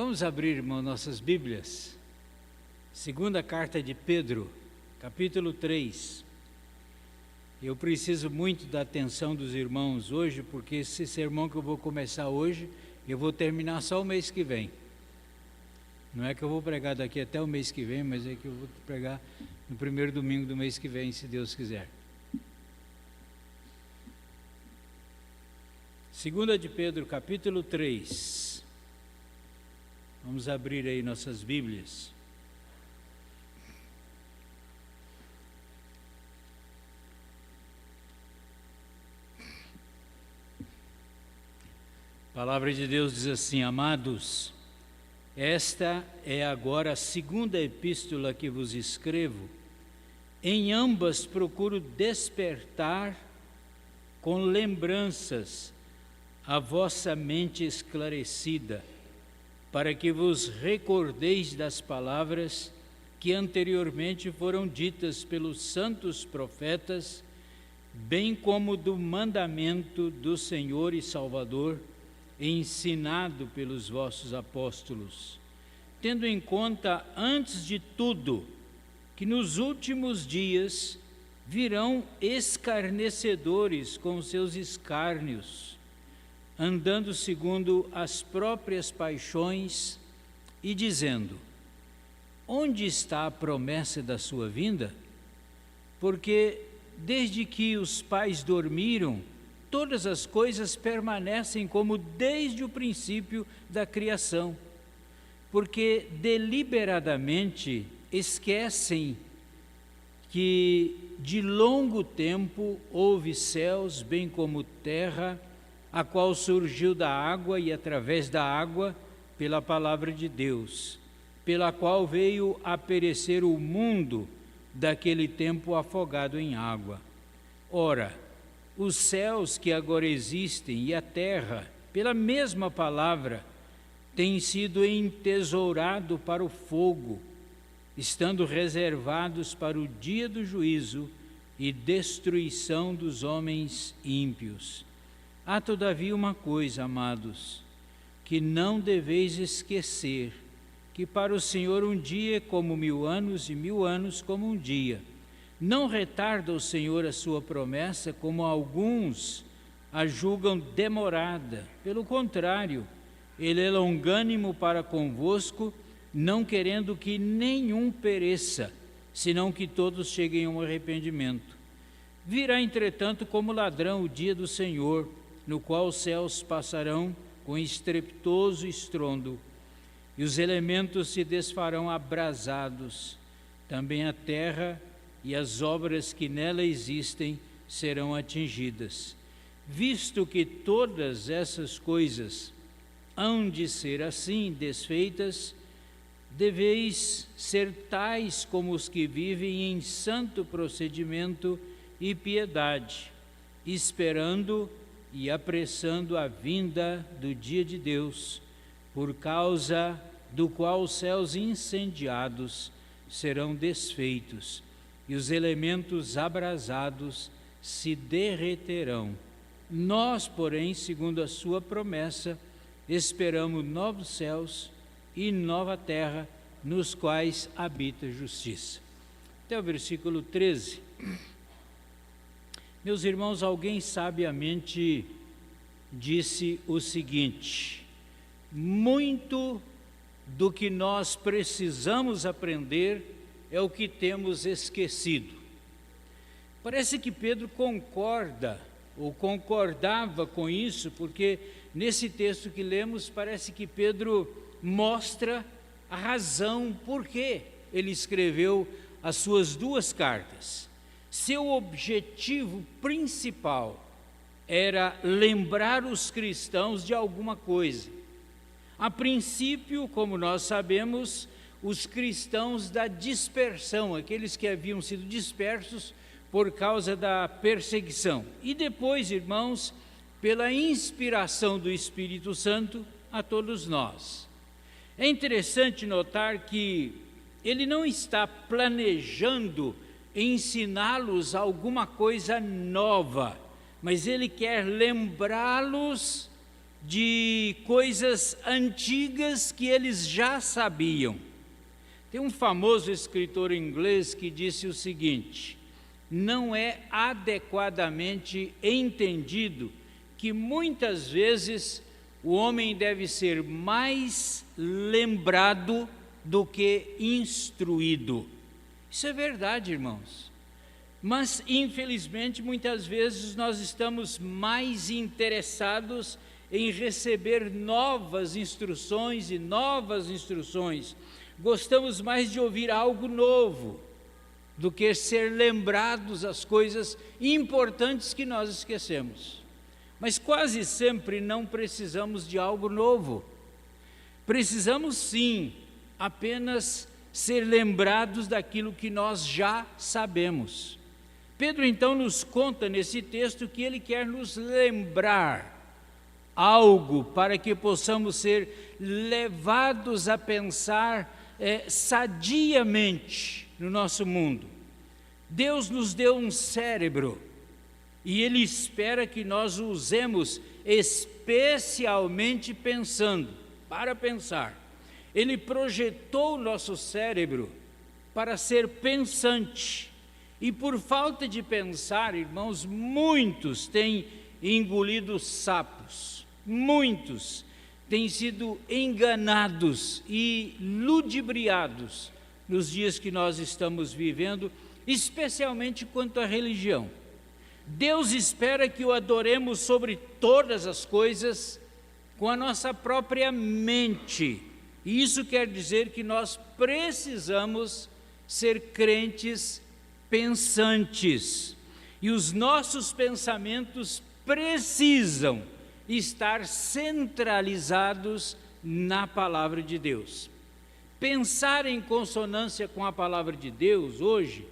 Vamos abrir, irmão, nossas Bíblias. Segunda carta de Pedro, capítulo 3. Eu preciso muito da atenção dos irmãos hoje, porque esse sermão que eu vou começar hoje, eu vou terminar só o mês que vem. Não é que eu vou pregar daqui até o mês que vem, mas é que eu vou pregar no primeiro domingo do mês que vem, se Deus quiser. Segunda de Pedro, capítulo 3. Vamos abrir aí nossas Bíblias. A palavra de Deus diz assim: amados, esta é agora a segunda epístola que vos escrevo. Em ambas procuro despertar com lembranças a vossa mente esclarecida, para que vos recordeis das palavras que anteriormente foram ditas pelos santos profetas, bem como do mandamento do Senhor e Salvador, ensinado pelos vossos apóstolos, tendo em conta, antes de tudo, que nos últimos dias virão escarnecedores com seus escárnios, andando segundo as próprias paixões e dizendo: onde está a promessa da sua vinda? Porque desde que os pais dormiram, todas as coisas permanecem como desde o princípio da criação, porque deliberadamente esquecem que de longo tempo houve céus, bem como terra, a qual surgiu da água e através da água pela palavra de Deus, pela qual veio a perecer o mundo daquele tempo afogado em água. Ora, os céus que agora existem e a terra, pela mesma palavra, têm sido entesourados para o fogo, estando reservados para o dia do juízo e destruição dos homens ímpios. Há todavia uma coisa, amados, que não deveis esquecer, que para o Senhor um dia é como 1000 anos e 1000 anos como um dia. Não retarda o Senhor a sua promessa, como alguns a julgam demorada. Pelo contrário, Ele é longânimo para convosco, não querendo que nenhum pereça, senão que todos cheguem ao arrependimento. Virá, entretanto, como ladrão o dia do Senhor, no qual os céus passarão com estrepitoso estrondo, e os elementos se desfarão abrasados, também a terra e as obras que nela existem serão atingidas. Visto que todas essas coisas hão de ser assim desfeitas, deveis ser tais como os que vivem em santo procedimento e piedade, esperando e apressando a vinda do dia de Deus, por causa do qual os céus incendiados serão desfeitos e os elementos abrasados se derreterão. Nós, porém, segundo a sua promessa, esperamos novos céus e nova terra, nos quais habita a justiça. Até o versículo 13. Meus irmãos, alguém sabiamente disse o seguinte: muito do que nós precisamos aprender é o que temos esquecido. Parece que Pedro concorda, ou concordava com isso, porque nesse texto que lemos, parece que Pedro mostra a razão por que ele escreveu as suas duas cartas. Seu objetivo principal era lembrar os cristãos de alguma coisa. A princípio, como nós sabemos, os cristãos da dispersão, aqueles que haviam sido dispersos por causa da perseguição. E depois, irmãos, pela inspiração do Espírito Santo, a todos nós. É interessante notar que ele não está planejando ensiná-los alguma coisa nova, mas ele quer lembrá-los de coisas antigas que eles já sabiam. Tem um famoso escritor inglês que disse o seguinte: não é adequadamente entendido que muitas vezes o homem deve ser mais lembrado do que instruído. Isso é verdade, irmãos. Mas, infelizmente, muitas vezes nós estamos mais interessados em receber novas instruções e novas instruções. Gostamos mais de ouvir algo novo do que ser lembrados as coisas importantes que nós esquecemos. Mas quase sempre não precisamos de algo novo. Precisamos sim apenas ser lembrados daquilo que nós já sabemos. Pedro então nos conta nesse texto que ele quer nos lembrar algo para que possamos ser levados a pensar sadiamente no nosso mundo. Deus nos deu um cérebro e Ele espera que nós o usemos especialmente para pensar. Ele projetou o nosso cérebro para ser pensante. E por falta de pensar, irmãos, muitos têm engolido sapos, muitos têm sido enganados e ludibriados nos dias que nós estamos vivendo, especialmente quanto à religião. Deus espera que o adoremos sobre todas as coisas com a nossa própria mente. E isso quer dizer que nós precisamos ser crentes pensantes. E os nossos pensamentos precisam estar centralizados na palavra de Deus. Pensar em consonância com a palavra de Deus hoje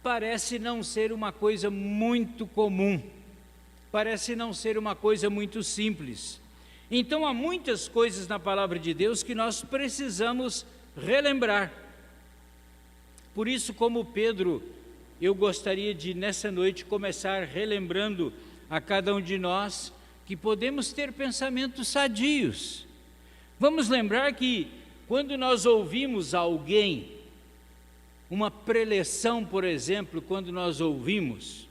parece não ser uma coisa muito comum, parece não ser uma coisa muito simples. Então há muitas coisas na palavra de Deus que nós precisamos relembrar. Por isso, como Pedro, eu gostaria de nessa noite começar relembrando a cada um de nós que podemos ter pensamentos sadios. Vamos lembrar que quando nós ouvimos alguém, uma preleção, por exemplo, quando nós ouvimos,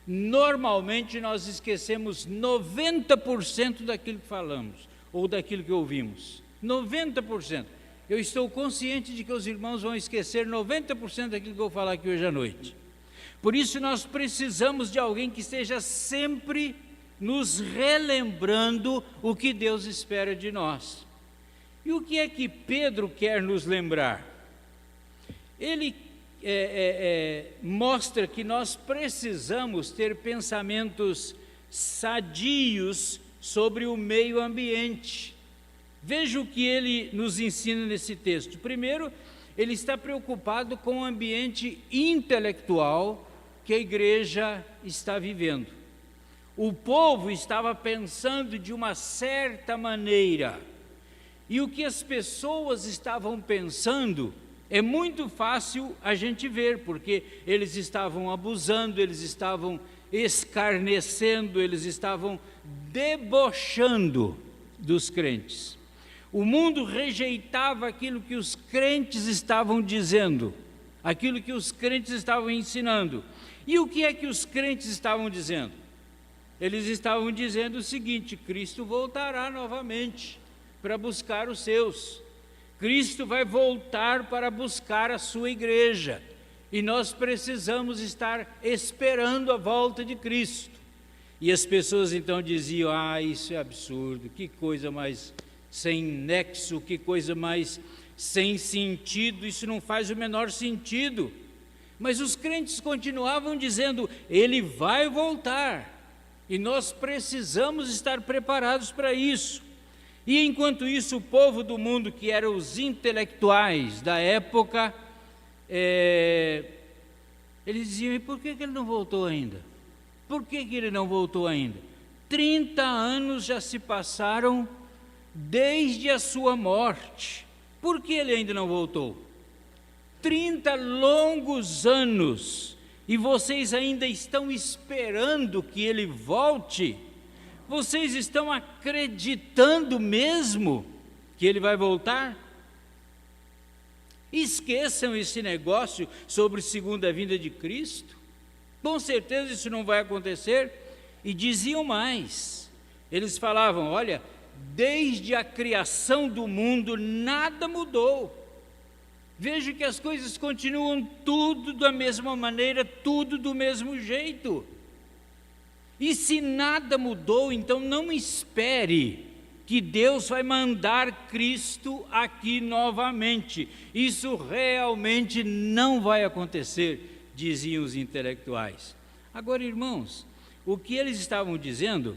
normalmente nós esquecemos 90% daquilo que falamos, ou daquilo que ouvimos. 90%. Eu estou consciente de que os irmãos vão esquecer 90% daquilo que eu vou falar aqui hoje à noite. Por isso nós precisamos de alguém que esteja sempre nos relembrando o que Deus espera de nós. E o que é que Pedro quer nos lembrar? Ele mostra que nós precisamos ter pensamentos sadios sobre o meio ambiente. Veja o que ele nos ensina nesse texto. Primeiro, ele está preocupado com o ambiente intelectual que a igreja está vivendo. O povo estava pensando de uma certa maneira, e o que as pessoas estavam pensando é muito fácil a gente ver, porque eles estavam abusando, eles estavam escarnecendo, eles estavam debochando dos crentes. O mundo rejeitava aquilo que os crentes estavam dizendo, aquilo que os crentes estavam ensinando. E o que é que os crentes estavam dizendo? Eles estavam dizendo o seguinte: Cristo voltará novamente para buscar os seus. Cristo vai voltar para buscar a sua igreja. E nós precisamos estar esperando a volta de Cristo. E as pessoas então diziam: isso é absurdo, que coisa mais sem nexo, que coisa mais sem sentido, isso não faz o menor sentido. Mas os crentes continuavam dizendo: Ele vai voltar, e nós precisamos estar preparados para isso. E enquanto isso, o povo do mundo, que eram os intelectuais da época, eles diziam: e por que ele não voltou ainda? Por que ele não voltou ainda? 30 anos já se passaram desde a sua morte. Por que ele ainda não voltou? 30 longos anos, e vocês ainda estão esperando que ele volte? vocês estão acreditando mesmo que ele vai voltar? Esqueçam esse negócio sobre segunda vinda de Cristo. Com certeza isso não vai acontecer. E diziam mais, eles falavam, olha, desde a criação do mundo nada mudou. Veja que as coisas continuam tudo da mesma maneira, tudo do mesmo jeito. E se nada mudou, então não espere que Deus vai mandar Cristo aqui novamente. Isso realmente não vai acontecer, diziam os intelectuais. Agora, irmãos, o que eles estavam dizendo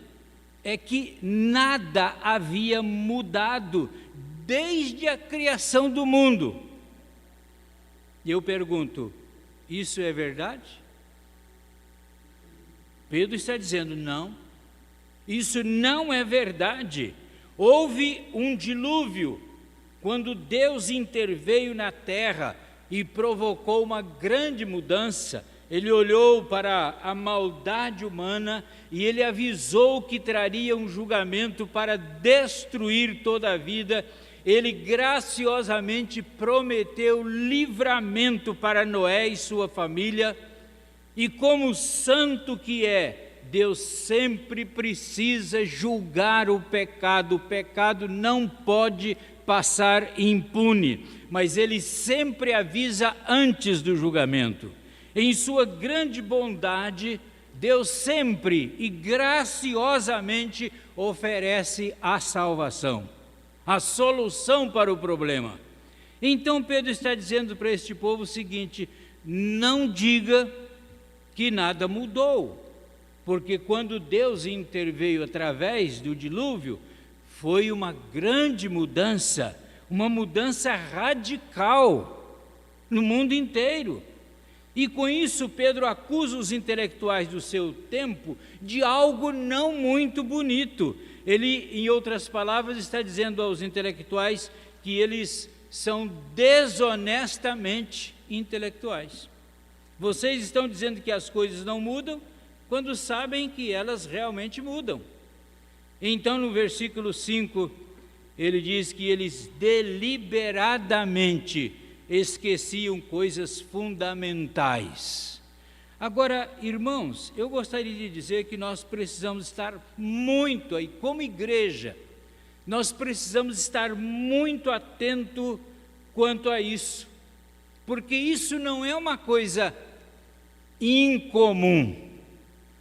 é que nada havia mudado desde a criação do mundo. E eu pergunto, isso é verdade? Pedro está dizendo, não, isso não é verdade. Houve um dilúvio, quando Deus interveio na terra e provocou uma grande mudança. Ele olhou para a maldade humana e ele avisou que traria um julgamento para destruir toda a vida. Ele graciosamente prometeu livramento para Noé e sua família. E como santo que é, Deus sempre precisa julgar o pecado não pode passar impune, mas Ele sempre avisa antes do julgamento. Em sua grande bondade, Deus sempre e graciosamente oferece a salvação, a solução para o problema. Então Pedro está dizendo para este povo o seguinte, não diga que nada mudou, porque quando Deus interveio através do dilúvio, foi uma grande mudança, uma mudança radical no mundo inteiro. E com isso Pedro acusa os intelectuais do seu tempo de algo não muito bonito. Ele, em outras palavras, está dizendo aos intelectuais que eles são desonestamente intelectuais. Vocês estão dizendo que as coisas não mudam, quando sabem que elas realmente mudam. Então, no versículo 5, ele diz que eles deliberadamente esqueciam coisas fundamentais. Agora, irmãos, eu gostaria de dizer que nós precisamos estar muito aí, como igreja, nós precisamos estar muito atento quanto a isso, porque isso não é uma coisa incomum.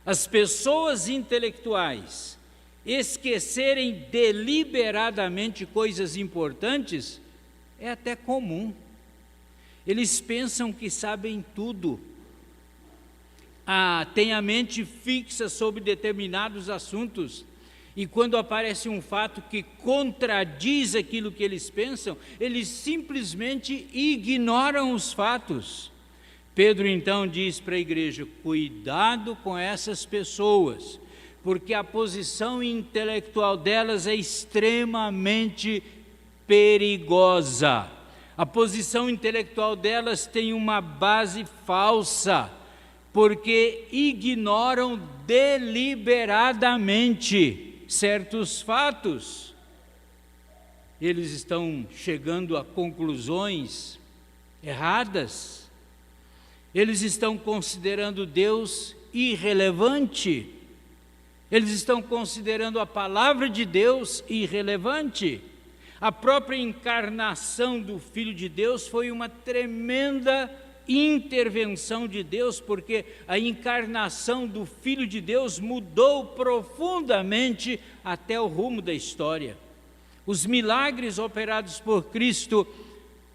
As pessoas intelectuais esquecerem deliberadamente coisas importantes é até comum. Eles pensam que sabem tudo. Têm a mente fixa sobre determinados assuntos. E quando aparece um fato que contradiz aquilo que eles pensam, eles simplesmente ignoram os fatos. Pedro então diz para a igreja, cuidado com essas pessoas, porque a posição intelectual delas é extremamente perigosa. A posição intelectual delas tem uma base falsa, porque ignoram deliberadamente certos fatos. Eles estão chegando a conclusões erradas. Eles estão considerando Deus irrelevante. Eles estão considerando a palavra de Deus irrelevante. A própria encarnação do Filho de Deus foi uma tremenda intervenção de Deus, porque a encarnação do Filho de Deus mudou profundamente até o rumo da história. Os milagres operados por Cristo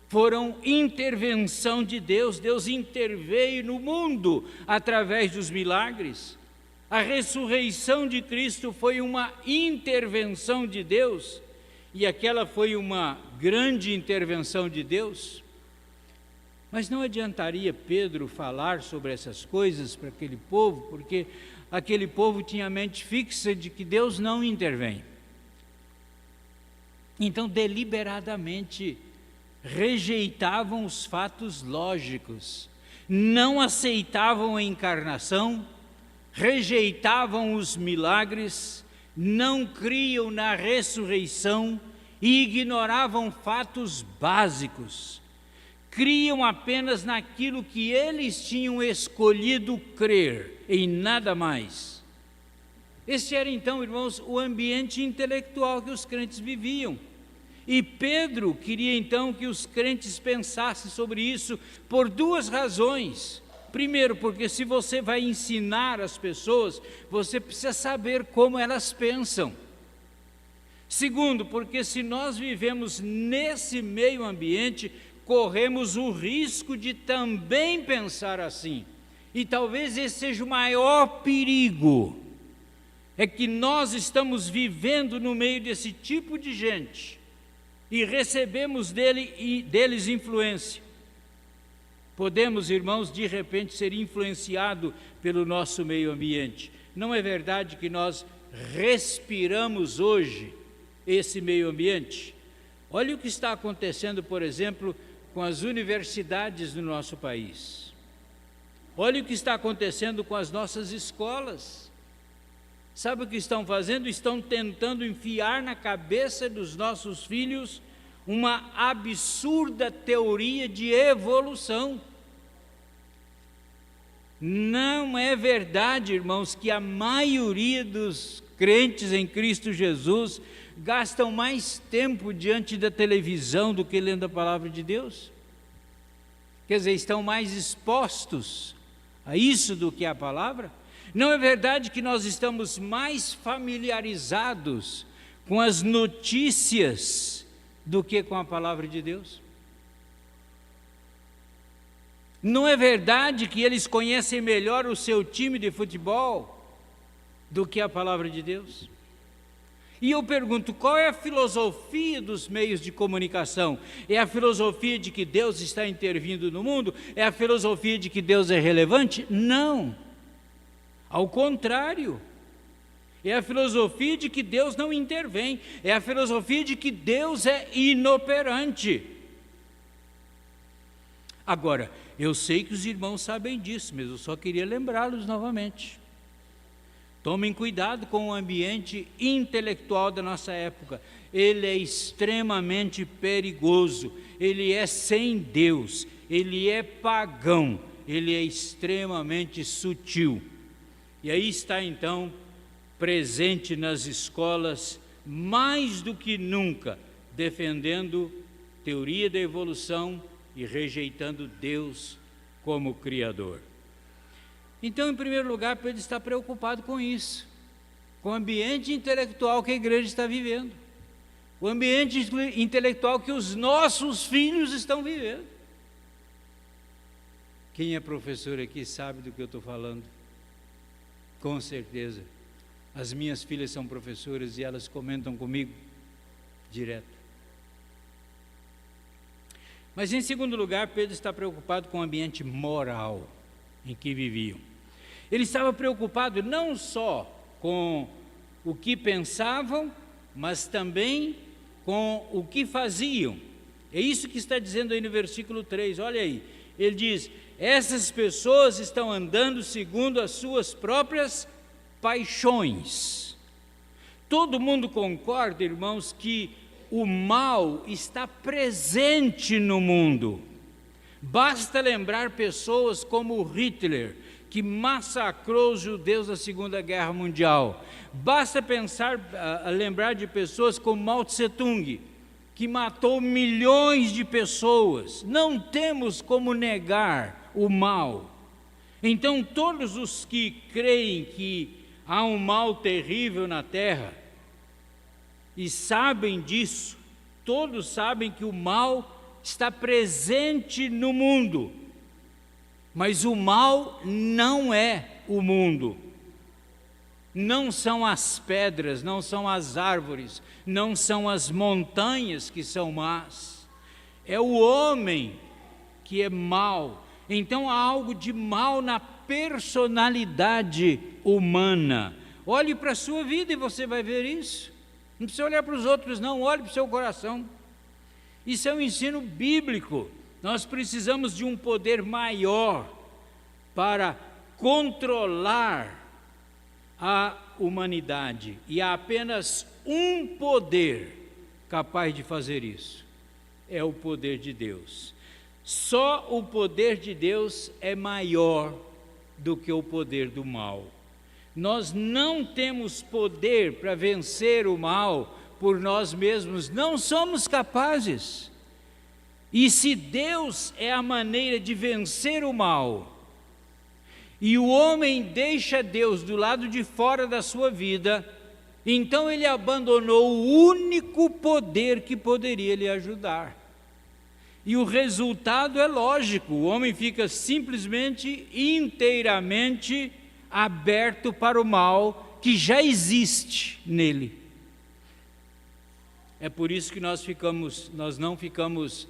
foram intervenção de Deus. Deus interveio no mundo através dos milagres. A ressurreição de Cristo foi uma intervenção de Deus. E aquela foi uma grande intervenção de Deus. Mas não adiantaria Pedro falar sobre essas coisas para aquele povo, porque aquele povo tinha a mente fixa de que Deus não intervém. Então, deliberadamente, rejeitavam os fatos lógicos, não aceitavam a encarnação, rejeitavam os milagres, não criam na ressurreição e ignoravam fatos básicos. Criam apenas naquilo que eles tinham escolhido crer, em nada mais. Esse era então, irmãos, o ambiente intelectual que os crentes viviam. E Pedro queria então que os crentes pensassem sobre isso por duas razões. Primeiro, porque se você vai ensinar as pessoas, você precisa saber como elas pensam. Segundo, porque se nós vivemos nesse meio ambiente, corremos o risco de também pensar assim. E talvez esse seja o maior perigo, é que nós estamos vivendo no meio desse tipo de gente e recebemos deles influência. Podemos, irmãos, de repente ser influenciados pelo nosso meio ambiente. Não é verdade que nós respiramos hoje esse meio ambiente? Olha o que está acontecendo, por exemplo, com as universidades do nosso país. Olha o que está acontecendo com as nossas escolas. Sabe o que estão fazendo? Estão tentando enfiar na cabeça dos nossos filhos uma absurda teoria de evolução. Não é verdade, irmãos, que a maioria dos crentes em Cristo Jesus gastam mais tempo diante da televisão do que lendo a palavra de Deus? Quer dizer, estão mais expostos a isso do que a palavra? Não é verdade que nós estamos mais familiarizados com as notícias do que com a palavra de Deus? Não é verdade que eles conhecem melhor o seu time de futebol do que a palavra de Deus? E eu pergunto, qual é a filosofia dos meios de comunicação? É a filosofia de que Deus está intervindo no mundo? É a filosofia de que Deus é relevante? Não. Ao contrário. É a filosofia de que Deus não intervém. É a filosofia de que Deus é inoperante. Agora, eu sei que os irmãos sabem disso, mas eu só queria lembrá-los novamente. Tomem cuidado com o ambiente intelectual da nossa época. Ele é extremamente perigoso, ele é sem Deus, ele é pagão, ele é extremamente sutil. E aí está então presente nas escolas, mais do que nunca, defendendo teoria da evolução e rejeitando Deus como Criador. Então, em primeiro lugar, Pedro está preocupado com isso, com o ambiente intelectual que a igreja está vivendo, o ambiente intelectual que os nossos filhos estão vivendo. Quem é professor aqui sabe do que eu estou falando, com certeza. As minhas filhas são professoras e elas comentam comigo direto. Mas, em segundo lugar, Pedro está preocupado com o ambiente moral em que viviam. Ele estava preocupado não só com o que pensavam, mas também com o que faziam. É isso que está dizendo aí no versículo 3, olha aí. Ele diz, essas pessoas estão andando segundo as suas próprias paixões. Todo mundo concorda, irmãos, que o mal está presente no mundo. Basta lembrar pessoas como Hitler, que massacrou os judeus na Segunda Guerra Mundial. Basta lembrar de pessoas como Mao Tse-tung, que matou milhões de pessoas. Não temos como negar o mal. Então, todos os que creem que há um mal terrível na terra, e sabem disso, todos sabem que o mal está presente no mundo. Mas o mal não é o mundo. Não são as pedras, não são as árvores, não são as montanhas que são más. É o homem que é mau. Então há algo de mal na personalidade humana. Olhe para a sua vida e você vai ver isso. Não precisa olhar para os outros não, olhe para o seu coração. Isso é um ensino bíblico. Nós precisamos de um poder maior para controlar humanidade e há apenas um poder capaz de fazer isso. É o poder de Deus. Só o poder de Deus é maior do que o poder do mal. Nós não temos poder para vencer o mal por nós mesmos, não somos capazes. E se Deus é a maneira de vencer o mal, e o homem deixa Deus do lado de fora da sua vida, então ele abandonou o único poder que poderia lhe ajudar. E o resultado é lógico, o homem fica simplesmente, inteiramente aberto para o mal que já existe nele. É por isso que nós não ficamos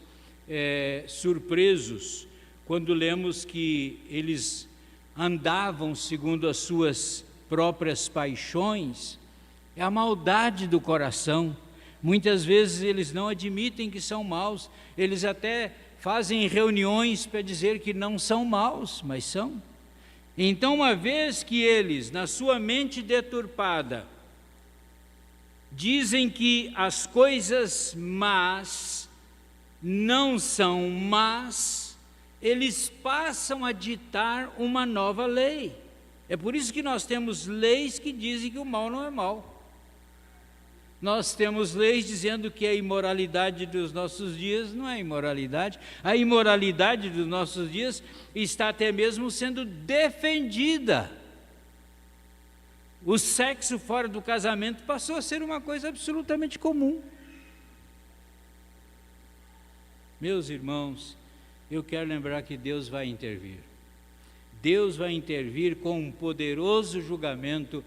surpresos quando lemos que eles andavam segundo as suas próprias paixões. É a maldade do coração. Muitas vezes eles não admitem que são maus, eles até fazem reuniões para dizer que não são maus, mas são. Então, uma vez que eles, na sua mente deturpada, dizem que as coisas más não são más, eles passam a ditar uma nova lei. É por isso que nós temos leis que dizem que o mal não é mal. Nós temos leis dizendo que a imoralidade dos nossos dias não é imoralidade. A imoralidade dos nossos dias está até mesmo sendo defendida. O sexo fora do casamento passou a ser uma coisa absolutamente comum. Meus irmãos, eu quero lembrar que Deus vai intervir. Deus vai intervir com um poderoso julgamento,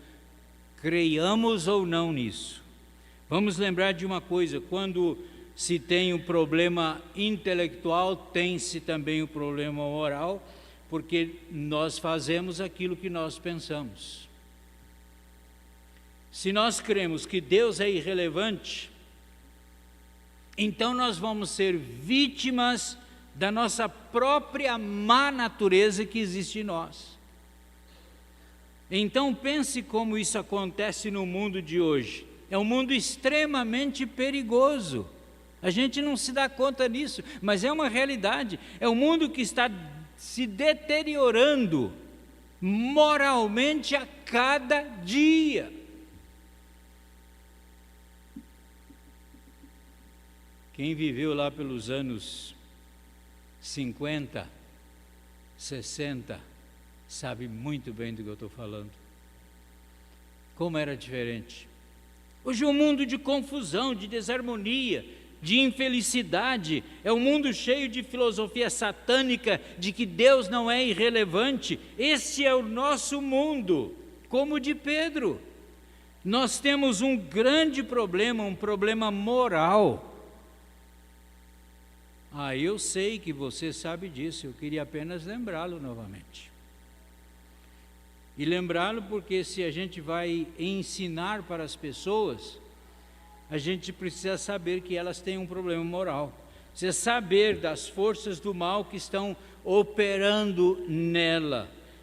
creiamos ou não nisso. Vamos lembrar de uma coisa: quando se tem um problema intelectual, tem-se também o problema moral, porque nós fazemos aquilo que nós pensamos. Se nós cremos que Deus é irrelevante, então nós vamos ser vítimas da nossa própria má natureza que existe em nós. Então pense como isso acontece no mundo de hoje. É um mundo extremamente perigoso. A gente não se dá conta disso, mas é uma realidade. É um mundo que está se deteriorando moralmente a cada dia. Quem viveu lá pelos anos 50, 60, sabe muito bem do que eu estou falando. Como era diferente. Hoje é um mundo de confusão, de desarmonia, de infelicidade. É um mundo cheio de filosofia satânica, de que Deus não é irrelevante. Esse é o nosso mundo, como o de Pedro. Nós temos um grande problema, um problema moral. Eu sei que você sabe disso, eu queria apenas lembrá-lo novamente. E lembrá-lo porque se a gente vai ensinar para as pessoas, a gente precisa saber que elas têm um problema moral. Precisa saber das forças do mal que estão operando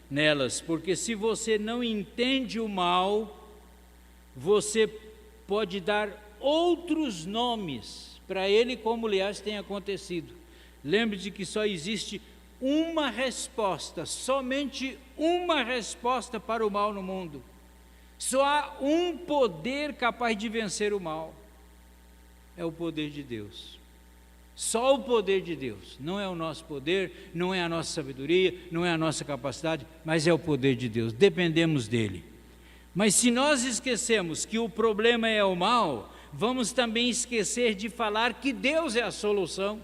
nelas. Porque se você não entende o mal, você pode dar outros nomes para ele, como aliás tem acontecido. Lembre-se que só existe uma resposta, somente uma resposta para o mal no mundo. Só há um poder capaz de vencer o mal. É o poder de Deus. Só o poder de Deus. Não é o nosso poder, não é a nossa sabedoria, não é a nossa capacidade, mas é o poder de Deus. Dependemos dele. Mas se nós esquecemos que o problema é o mal, vamos também esquecer de falar que Deus é a solução.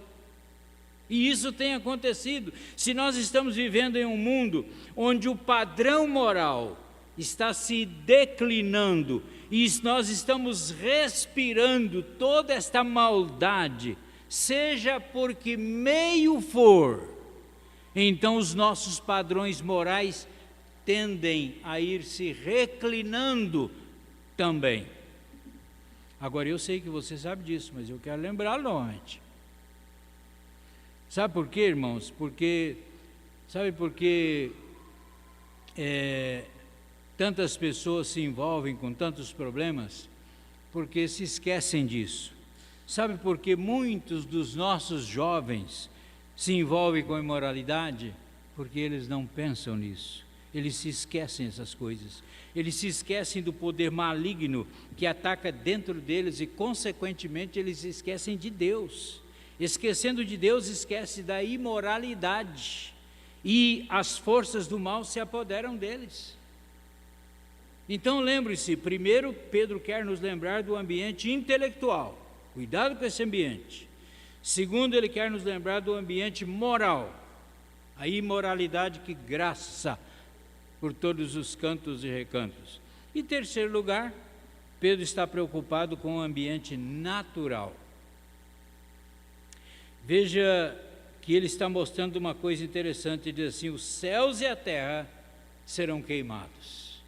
E isso tem acontecido. Se nós estamos vivendo em um mundo onde o padrão moral está se declinando e nós estamos respirando toda esta maldade, seja por que meio for, então os nossos padrões morais tendem a ir se reclinando também. Agora eu sei que você sabe disso, mas eu quero lembrá-lo novamente. Sabe por quê, irmãos? Sabe por que tantas pessoas se envolvem com tantos problemas? Porque se esquecem disso. Sabe por que muitos dos nossos jovens se envolvem com a imoralidade? Porque eles não pensam nisso. Eles se esquecem dessas coisas. Eles se esquecem do poder maligno que ataca dentro deles e, consequentemente, eles se esquecem de Deus. Esquecendo de Deus, esquece da imoralidade. E as forças do mal se apoderam deles. Então, lembre-se, primeiro, Pedro quer nos lembrar do ambiente intelectual. Cuidado com esse ambiente. Segundo, ele quer nos lembrar do ambiente moral. A imoralidade que graça por todos os cantos e recantos. Em terceiro lugar, Pedro está preocupado com o ambiente natural. Veja que ele está mostrando uma coisa interessante, ele diz assim: os céus e a terra serão queimados.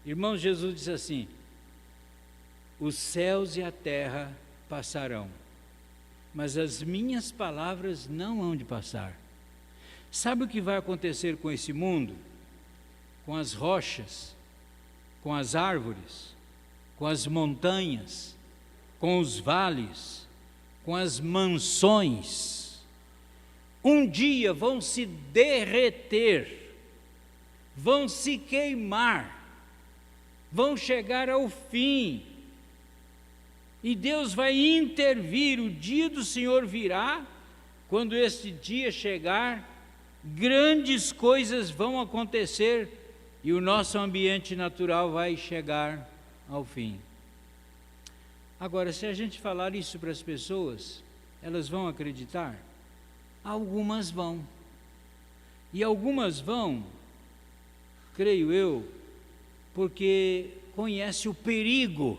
Irmãos, Jesus diz assim: os céus e a terra passarão, mas as minhas palavras não hão de passar. Sabe o que vai acontecer com esse mundo? Com as rochas, com as árvores, com as montanhas, com os vales, com as mansões. Um dia vão se derreter, vão se queimar, vão chegar ao fim. E Deus vai intervir, o dia do Senhor virá. Quando este dia chegar, grandes coisas vão acontecer e o nosso ambiente natural vai chegar ao fim. Agora, se a gente falar isso para as pessoas, elas vão acreditar? Algumas vão. E algumas vão, creio eu, porque conhece o perigo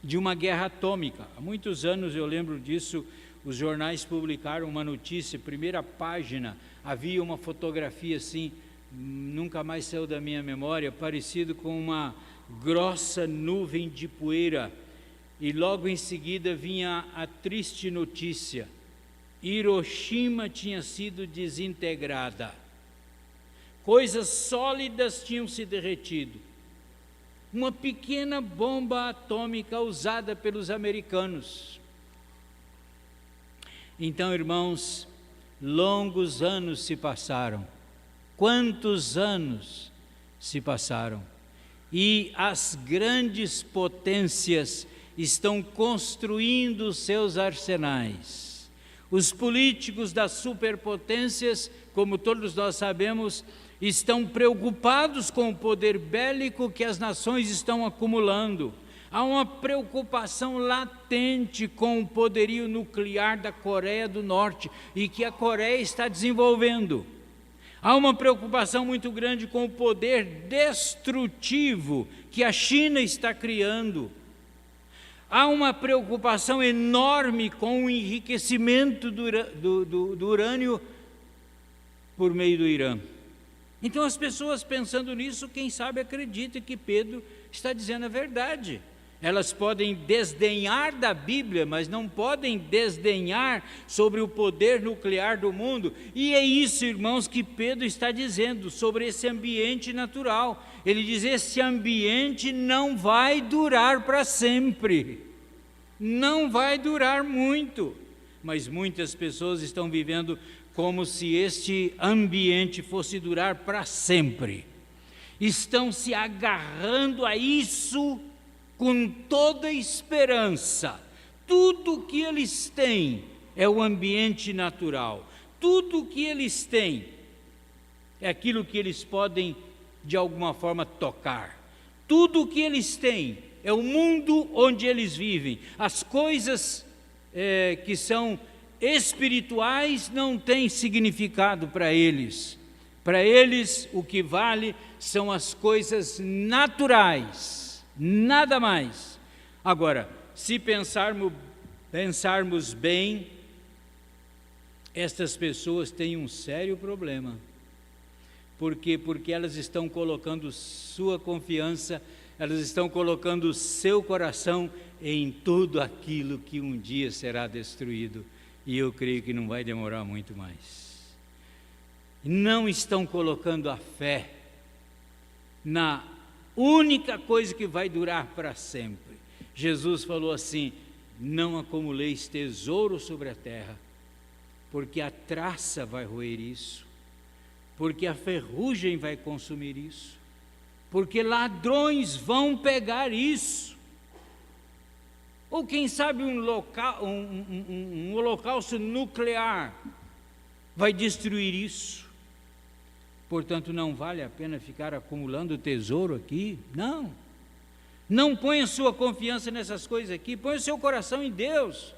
de uma guerra atômica. Há muitos anos, eu lembro disso, os jornais publicaram uma notícia, primeira página, havia uma fotografia assim, nunca mais saiu da minha memória, parecido com uma grossa nuvem de poeira, e logo em seguida vinha a triste notícia: Hiroshima tinha sido desintegrada, coisas sólidas tinham se derretido, uma pequena bomba atômica usada pelos americanos. Então, irmãos, longos anos se passaram. Quantos anos se passaram? E as grandes potências estão construindo seus arsenais. Os políticos das superpotências, como todos nós sabemos, estão preocupados com o poder bélico que as nações estão acumulando. Há uma preocupação latente com o poderio nuclear da Coreia do Norte e que a Coreia está desenvolvendo. Há uma preocupação muito grande com o poder destrutivo que a China está criando. Há uma preocupação enorme com o enriquecimento do urânio por meio do Irã. Então as pessoas pensando nisso, quem sabe acreditam que Pedro está dizendo a verdade. Elas podem desdenhar da Bíblia, mas não podem desdenhar sobre o poder nuclear do mundo. E é isso, irmãos, que Pedro está dizendo sobre esse ambiente natural. Ele diz: esse ambiente não vai durar para sempre, não vai durar muito. Mas muitas pessoas estão vivendo como se este ambiente fosse durar para sempre. Estão se agarrando a isso com toda esperança. Tudo que eles têm é o ambiente natural. Tudo que eles têm é aquilo que eles podem, de alguma forma, tocar. Tudo que eles têm é o mundo onde eles vivem. As coisas que são espirituais não têm significado para eles. Para eles, o que vale são as coisas naturais. Nada mais. Agora, se pensarmos bem, estas pessoas têm um sério problema. Por quê? Porque elas estão colocando sua confiança, elas estão colocando seu coração em tudo aquilo que um dia será destruído. E eu creio que não vai demorar muito mais. Não estão colocando a fé na única coisa que vai durar para sempre. Jesus falou assim: não acumuleis tesouro sobre a terra, porque a traça vai roer isso, porque a ferrugem vai consumir isso, porque ladrões vão pegar isso. Ou quem sabe um holocausto nuclear vai destruir isso. Portanto, não vale a pena ficar acumulando tesouro aqui, não. Não ponha sua confiança nessas coisas aqui, ponha o seu coração em Deus.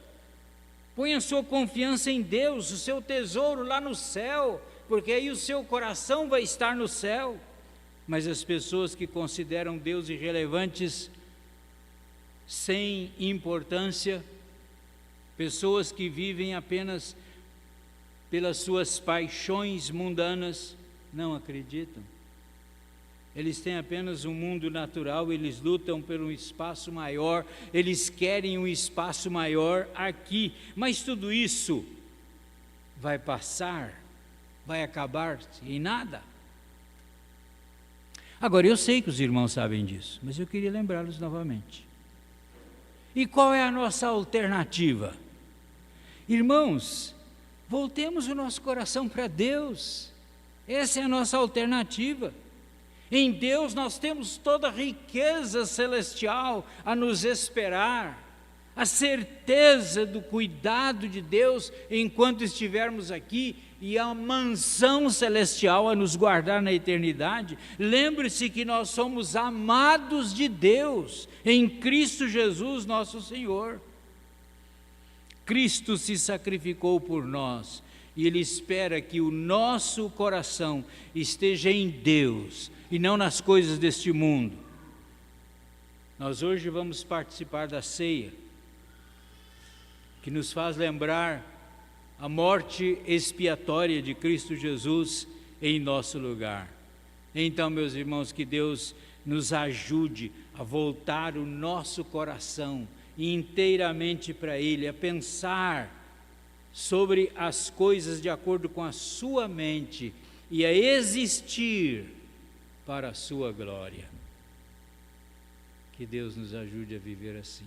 Ponha sua confiança em Deus, o seu tesouro lá no céu, porque aí o seu coração vai estar no céu. Mas as pessoas que consideram Deus irrelevantes, sem importância, pessoas que vivem apenas pelas suas paixões mundanas, não acreditam. Eles têm apenas um mundo natural, eles lutam por um espaço maior, eles querem um espaço maior aqui, mas tudo isso vai passar, vai acabar em nada. Agora, eu sei que os irmãos sabem disso, mas eu queria lembrá-los novamente. E qual é a nossa alternativa? Irmãos, voltemos o nosso coração para Deus. Essa é a nossa alternativa. Em Deus nós temos toda a riqueza celestial a nos esperar, a certeza do cuidado de Deus enquanto estivermos aqui e a mansão celestial a nos guardar na eternidade. Lembre-se que nós somos amados de Deus em Cristo Jesus nosso Senhor. Cristo se sacrificou por nós e Ele espera que o nosso coração esteja em Deus e não nas coisas deste mundo. Nós hoje vamos participar da ceia, que nos faz lembrar a morte expiatória de Cristo Jesus em nosso lugar. Então, meus irmãos, que Deus nos ajude a voltar o nosso coração inteiramente para Ele, a pensar sobre as coisas de acordo com a sua mente e a existir para a sua glória. Que Deus nos ajude a viver assim.